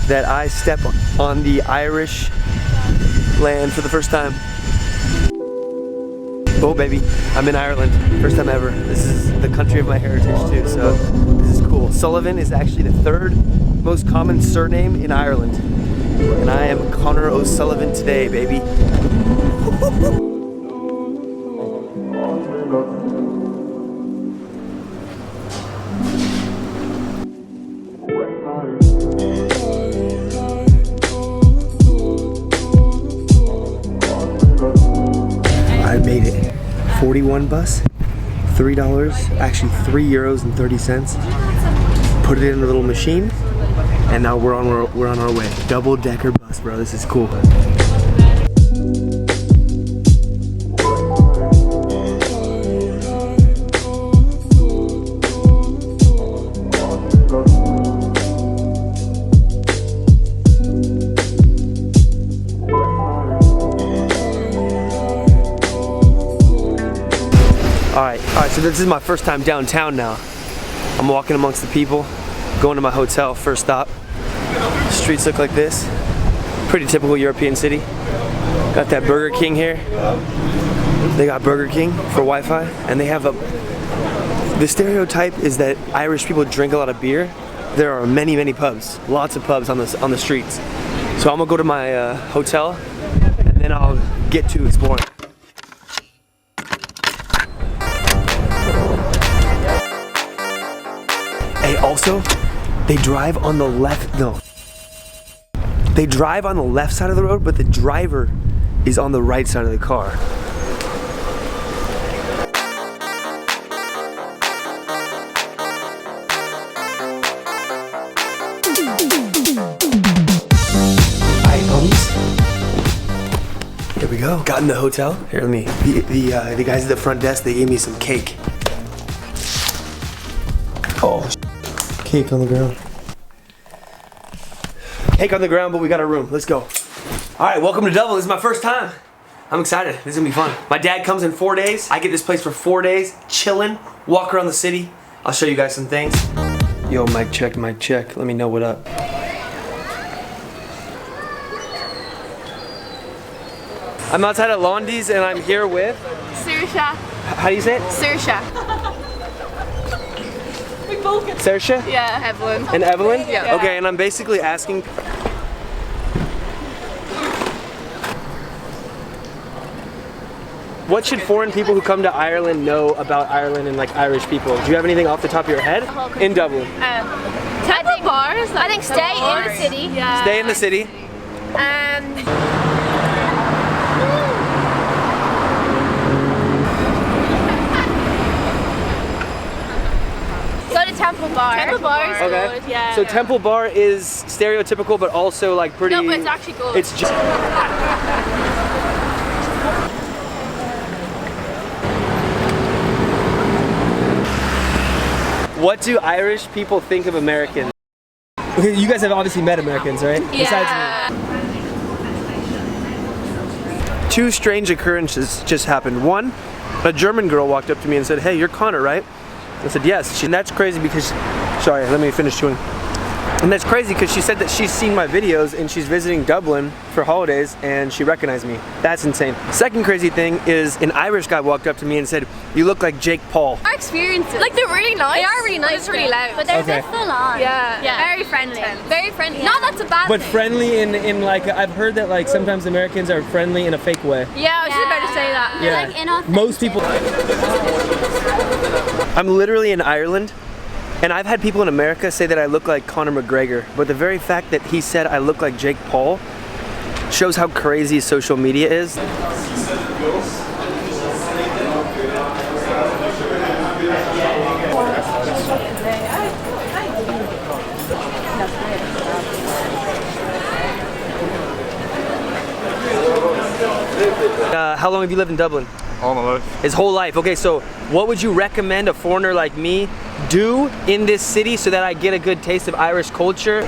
that I step on the Irish land for the first time. Oh baby, I'm in Ireland, first time ever. This is the country of my heritage too, so this is cool. Sullivan is actually the third most common surname in Ireland. And I am Connor O'Sullivan today, baby. I made it. 41 bus, $3, actually €3.30. Put it in a little machine, and now we're on our way. Double-decker bus, bro. This is cool. Alright, so this is my first time downtown now. I'm walking amongst the people, going to my hotel, first stop. Streets look like this. Pretty typical European city. Got that Burger King here. They got Burger King for Wi-Fi, and they have the stereotype is that Irish people drink a lot of beer. There are many, many pubs, lots of pubs on the streets. So I'm gonna go to my hotel, and then I'll get to exploring. Hey, also, they drive on the left, no. They drive on the left side of the road, but the driver is on the right side of the car. Alright, homies. Here we go. Got in the hotel. Here, let me. The guys at the front desk, they gave me some cake. Oh, cake on the ground. Cake on the ground, but we got a room. Let's go. All right, welcome to Dublin. This is my first time. I'm excited. This is gonna be fun. My dad comes in 4 days. I get this place for 4 days, chilling, walk around the city. I'll show you guys some things. Yo, mic check, mic check. Let me know what up. I'm outside at Londy's and I'm here with Saoirse. How do you say it? Saoirse. Saoirse? Yeah, Evelyn. And Evelyn? Yeah. Okay, and I'm basically asking, what should foreign people who come to Ireland know about Ireland and like Irish people? Do you have anything off the top of your head? In Dublin. Temple bars. I think stay in the city. Yeah. Stay in the city. Go to Temple Bar. Temple Bar is Okay. good, yeah. So Temple Bar is stereotypical, but also like pretty. No, but it's actually good. It's just. What do Irish people think of Americans? Okay, you guys have obviously met Americans, right? Yeah. Two strange occurrences just happened. One, a German girl walked up to me and said, "Hey, you're Connor, right?" I said, "Yes." And that's crazy because, sorry, let me finish chewing. And that's crazy because she said that she's seen my videos and she's visiting Dublin for holidays and she recognized me. That's insane. Second crazy thing is an Irish guy walked up to me and said, "You look like Jake Paul." Our experiences. Like they're really nice. They are really nice. But it's really loud. But they're Okay. a bit full on. yeah. Very friendly. Very friendly. Yeah. No, that's a bad But thing. friendly in like, I've heard that like sometimes Americans are friendly in a fake way. Yeah, I was just about to say that. They're like inauthentic. Most people. I'm literally in Ireland, and I've had people in America say that I look like Conor McGregor, but the very fact that he said I look like Jake Paul shows how crazy social media is. How long have you lived in Dublin? All my life. His whole life. Okay, so what would you recommend a foreigner like me do in this city so that I get a good taste of Irish culture?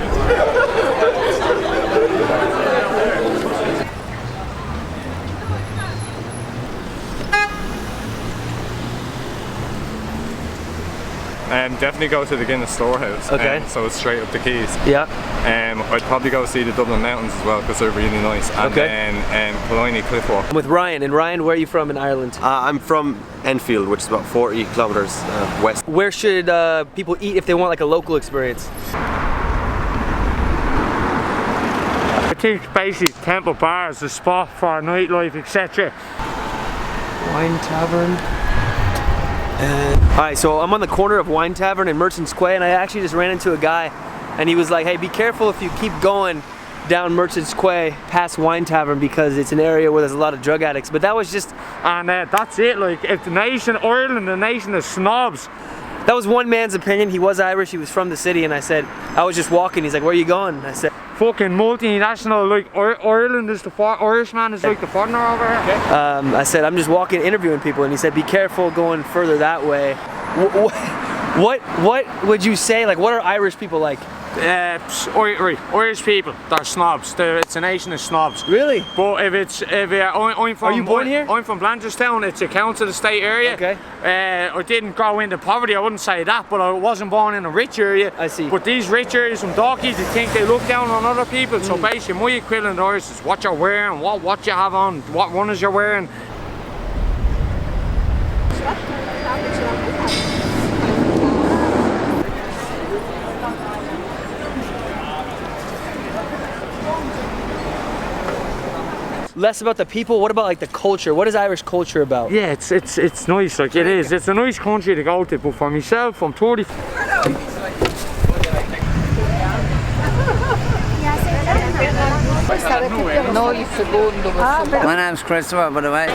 Definitely go to the Guinness Storehouse. Okay. So it's straight up the quays. Yeah. I'd probably go see the Dublin mountains as well because they're really nice. And then Killiney Cliff Walk. I'm with Ryan, and Ryan, where are you from in Ireland? I'm from Enfield, which is about 40 kilometers west. Where should people eat if they want like a local experience? I think basically Temple Bar is a spot for nightlife, etc. Wine Tavern. Alright, so I'm on the corner of Wine Tavern and Merchants Quay, and I actually just ran into a guy, and he was like, hey, be careful if you keep going down Merchants Quay past Wine Tavern because it's an area where there's a lot of drug addicts. But that was just... And that's it, like, if the nation, Ireland, the nation of snobs. That was one man's opinion. He was Irish, he was from the city, and I said, I was just walking. He's like, where are you going? I said, fucking multinational, like, Ireland is the Irishman is like the foreigner over here. I said, I'm just walking, interviewing people, and he said, be careful going further that way. What would you say, like, what are Irish people like? Irish people, they're snobs. It's a nation of snobs. Really? But I'm from... Are you born here? I'm from Blanchardstown. It's a council estate area. Okay. I didn't grow into poverty, I wouldn't say that, but I wasn't born in a rich area. I see. But these rich areas from Dorkies, they think they look down on other people. So basically, my equivalent Irish is what you're wearing, what you have on, what runners you're wearing. Less about the people, what about like the culture? What is Irish culture about? Yeah, it's nice, like it is. It's a nice country to go to, but for myself, I'm 30. My name's Christopher, by the way.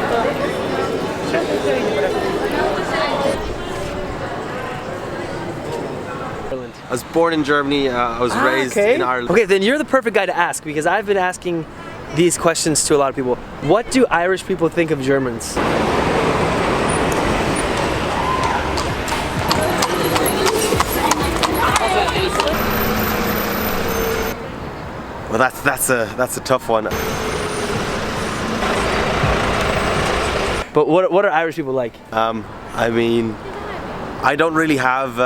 I was born in Germany, I was raised in Ireland. Okay, then you're the perfect guy to ask because I've been asking these questions to a lot of people. What do Irish people think of Germans? Well, that's a tough one. But what are Irish people like? I mean, I don't really have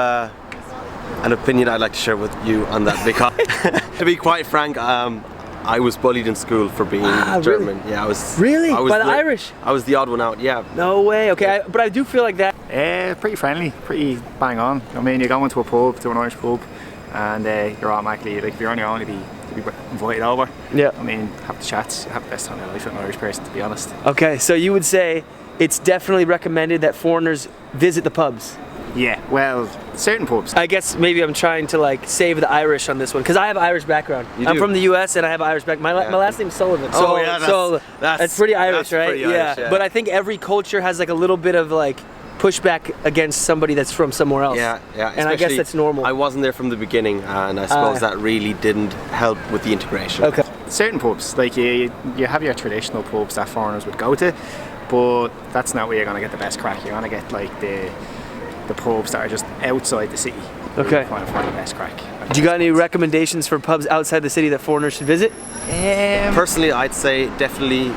an opinion I'd like to share with you on that because, to be quite frank, I was bullied in school for being German. Really? Yeah, I was. Really? I was By the Irish? I was the odd one out. Yeah. No way. Okay, but I do feel like that. Pretty friendly, pretty bang on. I mean, you go into a pub, to an Irish pub, and you're automatically, like, if you're on your own, to be invited over. Yeah. I mean, have the chats, have the best time of your life with an Irish person, to be honest. Okay, so you would say it's definitely recommended that foreigners visit the pubs. Yeah, well, certain pubs. I guess maybe I'm trying to like save the Irish on this one because I have Irish background. I'm from the U.S. and I have Irish background. My last name's Sullivan. So, that's pretty Irish, right? Pretty Irish, yeah. But I think every culture has like a little bit of like pushback against somebody that's from somewhere else. Yeah. And I guess that's normal. I wasn't there from the beginning, and I suppose that really didn't help with the integration. Okay. Certain pubs, like you have your traditional pubs that foreigners would go to, but that's not where you're going to get the best crack. You're going to get like the pubs that are just outside the city. Okay. You're going to find the best crack. Do you got any recommendations for pubs outside the city that foreigners should visit? Personally, I'd say definitely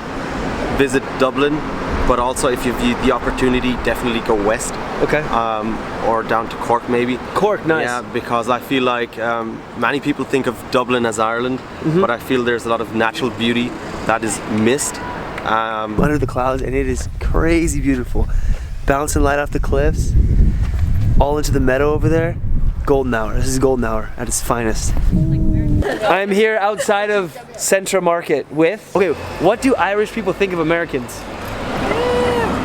visit Dublin, but also if you've the opportunity, definitely go west. Okay. Or down to Cork maybe. Cork, nice. Yeah, because I feel like many people think of Dublin as Ireland, but I feel there's a lot of natural beauty that is missed. Under the clouds, and it is crazy beautiful. Bouncing light off the cliffs, all into the meadow over there. Golden hour. This is golden hour at its finest. I'm here outside of Centra Market with... Okay, what do Irish people think of Americans?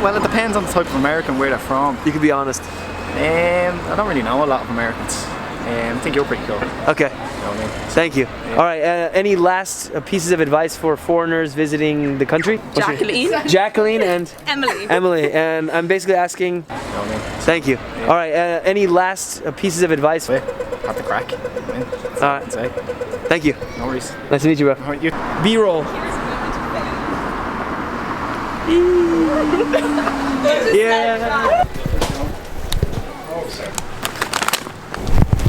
Well, it depends on the type of American, where they're from. You can be honest. I don't really know a lot of Americans. I think you're pretty cool. Okay. You know what I mean? Thank you. Yeah. All right, any last pieces of advice for foreigners visiting the country? Jacqueline. Jacqueline and? Emily. Emily, and I'm basically asking... You know what I mean? Thank you. Yeah. All right, any last pieces of advice? Have the crack. You know what I mean? That's all I can say. Thank you. No worries. Nice to meet you, bro. How are you? B-roll. Yeah.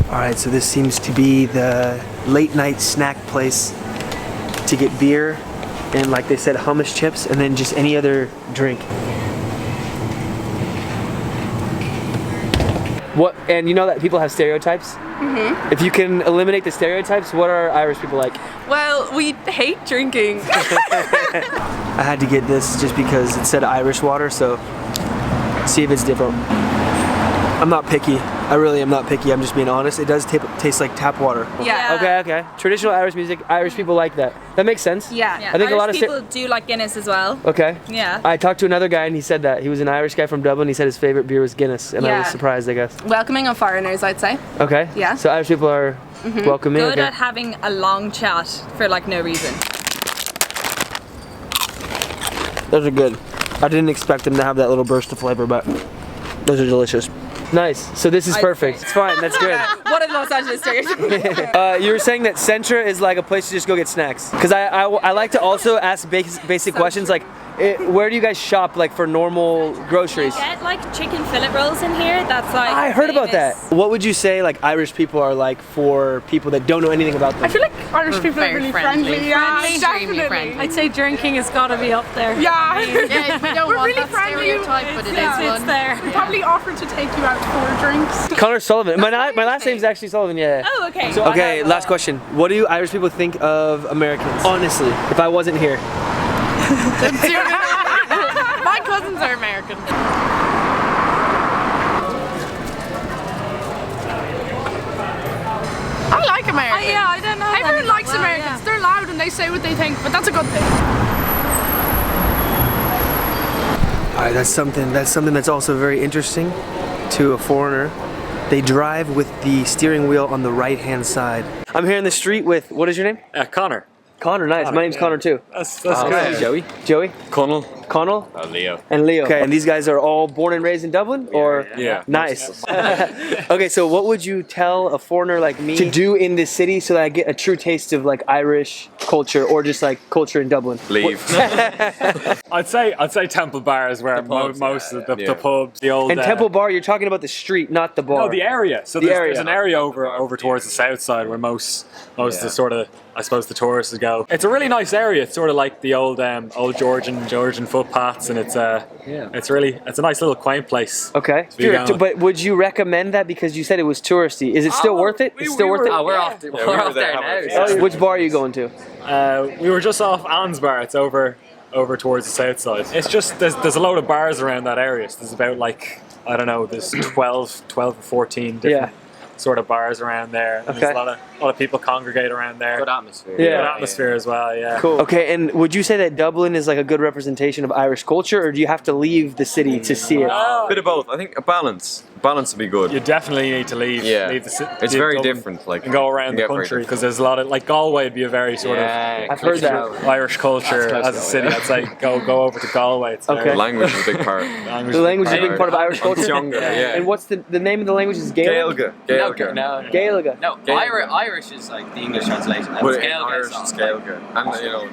All right, so this seems to be the late night snack place to get beer and, like they said, hummus chips and then just any other drink. What, and you know that people have stereotypes? Mm-hmm. If you can eliminate the stereotypes, what are Irish people like? Well, we hate drinking. I had to get this just because it said Irish water, so see if it's different. I'm not picky. I really am not picky. I'm just being honest. It does taste like tap water. Yeah. Okay. Traditional Irish music. Irish people like that. That makes sense. Yeah. I think a lot of people do like Guinness as well. Okay. Yeah. I talked to another guy and he said that. He was an Irish guy from Dublin. He said his favorite beer was Guinness, and I was surprised, I guess. Welcoming of foreigners, I'd say. Okay. Yeah. So Irish people are welcoming. Good okay. at having a long chat for like no reason. Those are good. I didn't expect them to have that little burst of flavor, but those are delicious. Nice. So this is perfect. It's fine. That's good. What a Los Angeles stereotype. You were saying that Centra is like a place to just go get snacks. Because I like to also ask basic questions like, where do you guys shop like for normal groceries? We get like chicken fillet rolls in here. That's like I heard about that. What would you say like Irish people are like for people that don't know anything about them? I feel like Irish people are really friendly. Yeah, Extremely friendly. I'd say drinking has got to be up there. Yeah. Yeah, we don't We're want really that friendly. stereotype, but it is It's one. there. We probably offer to take you out for drinks. Connor Sullivan. My last name's actually Sullivan. Yeah. Oh, okay. So okay, last question. What do Irish people think of Americans? Honestly, if I wasn't here. My cousins are American. I like Americans. Yeah, I don't know. Everyone likes Americans. They're loud and they say what they think, but that's a good thing. All right, that's something that's also very interesting to a foreigner. They drive with the steering wheel on the right-hand side. I'm here in the street with, what is your name? Connor. Connor, nice. My name's Connor too. That's good. Joey. Joey? Connell. Connell? Leo. And Leo. Okay, and these guys are all born and raised in Dublin? Or Yeah. Nice. Okay, so what would you tell a foreigner like me to do in this city so that I get a true taste of like Irish culture or just like culture in Dublin? Leave. I'd say Temple Bar is where most of the pubs, the old And Temple Bar, you're talking about the street, not the bar. No, the area. So there's an area over towards the south side where most of the sort of, I suppose, the tourists go. It's a really nice area. It's sort of like the old Georgian footpaths, and it's a nice little quaint place. Okay. But would you recommend that because you said it was touristy? Is it still worth it? It's still worth it? Oh, we're off there now. Which bar are you going to? We were just off Ann's Bar. It's over towards the south side. It's just there's a load of bars around that area. So there's about like, I don't know, there's 12 or 14 different sort of bars around there. And there's a lot of people congregate around there. Good atmosphere. Good atmosphere as well, yeah. Cool. Okay, and would you say that Dublin is like a good representation of Irish culture, or do you have to leave the city to see it? Bit of both. I think a balance. Balance would be good. You definitely need to leave. Yeah. Leave the It's very Dublin different. Like, and go around the get very country different. because there's a lot of like Galway would be a very sort of I've heard that. Irish culture as a city. I'd say go over to Galway. It's Okay. very- Language is a big part. The language is a big part of Irish culture. Younger, yeah. And what's the name of the language? Is Gaelic? Gaeilge. No. Gaeilge. No, Irish is like the English translation. And But it's in Gaelic, Irish, so it's Gaeilge. And you know,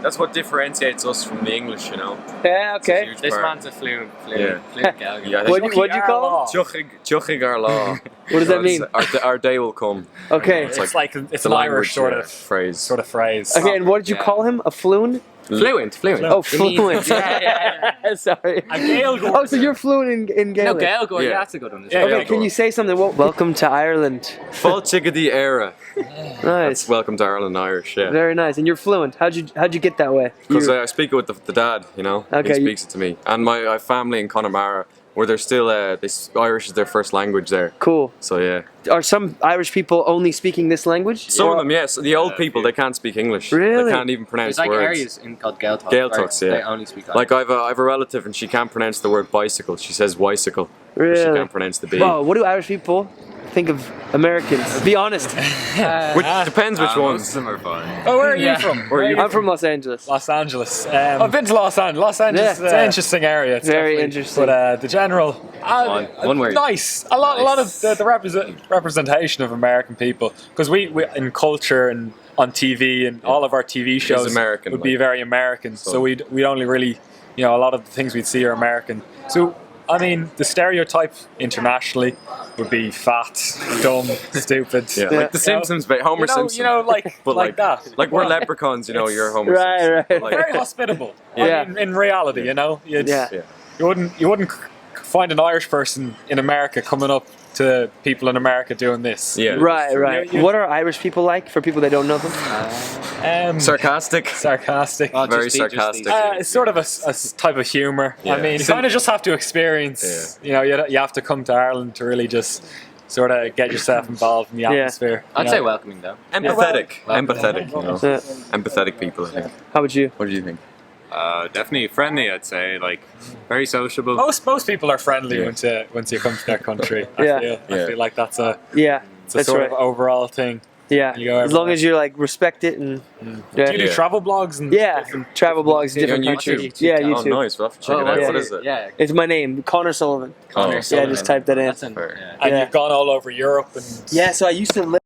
that's what differentiates us from the English. You know. Yeah. It's a Okay. huge This part. man's a fluent Yeah. Gaelic. Yeah, What'd you call him? Tuchig our law. What does that mean? Our day will come. Okay. It's like it's a an language Irish sort of phrase. phrase. Okay, and what did you call him? A floon? Fluent. Oh, fluent. Sorry. A Gaelic. Oh, so you're fluent in No, Gaelic? Gaelic, Yeah. that's a good one. Yeah, Okay, can you say something? Well, welcome to Ireland. Full chickadee era. Nice. That's welcome to Ireland Irish. Yeah. Very nice. And you're fluent. How'd you get that way? Because I speak it with the dad, you know. Okay, He you- speaks it to me, and my family in Connemara, where they're still Irish is their first language there. Cool. So yeah. Are some Irish people only speaking this language? Some of them, yes. The old people, they can't speak English. Really? They can't even pronounce There's like words. areas called Gaeltacht. Gaeltachts, where yeah. They only speak Like I have a relative, and she can't pronounce the word bicycle. She says bicycle. Really? She can't pronounce the B. Wow, what do Irish people think of Americans? Be honest. Which depends which ones. Most of them are fine. Oh, where are you from? Where are you I'm from Los Angeles. Los Angeles. I've been to Los Angeles. Los Angeles is an interesting area. It's Very definitely- interesting. But the general, One word. nice. A lot of the representation of American people, because we in culture and on TV and all of our TV shows American, would be very American. So we'd only really, a lot of the things we'd see are American. So I mean, the stereotype internationally would be fat, dumb, stupid. Yeah, like the Simpsons, but Homer Simpson. But like that. Like we're leprechauns, you're Homer Right, Simpson. right. Like, Very hospitable. Yeah. I mean, in reality, Yeah. you wouldn't find an Irish person in America coming up to people in America doing this. Yeah. Right. You- What are Irish people like for people that don't know them? Sarcastic. Sarcastic. Very sarcastic. It's sort of a type of humour. Yeah. I mean, you kind of just have to experience. You know, you have to come to Ireland to really just sort of get yourself involved in the atmosphere. I'd say welcoming though. Empathetic. Yeah. Empathetic, you know. Yeah. Empathetic people, I think. How about you? What do you think? Definitely friendly, I'd say. Like, very sociable. Most people are friendly once you come to their country. I feel like that's a that's sort right. of overall thing. Yeah, You go as long everywhere. as you like respect it and Do you do travel blogs and travel blogs, You're different on countries. YouTube? Yeah, Oh, YouTube. nice. We'll have to check it out. What is it? Yeah. It's my name, Connor Sullivan. Connor Yeah, just type that in. That's in, and you've gone all over Europe and Yeah, so I used to live.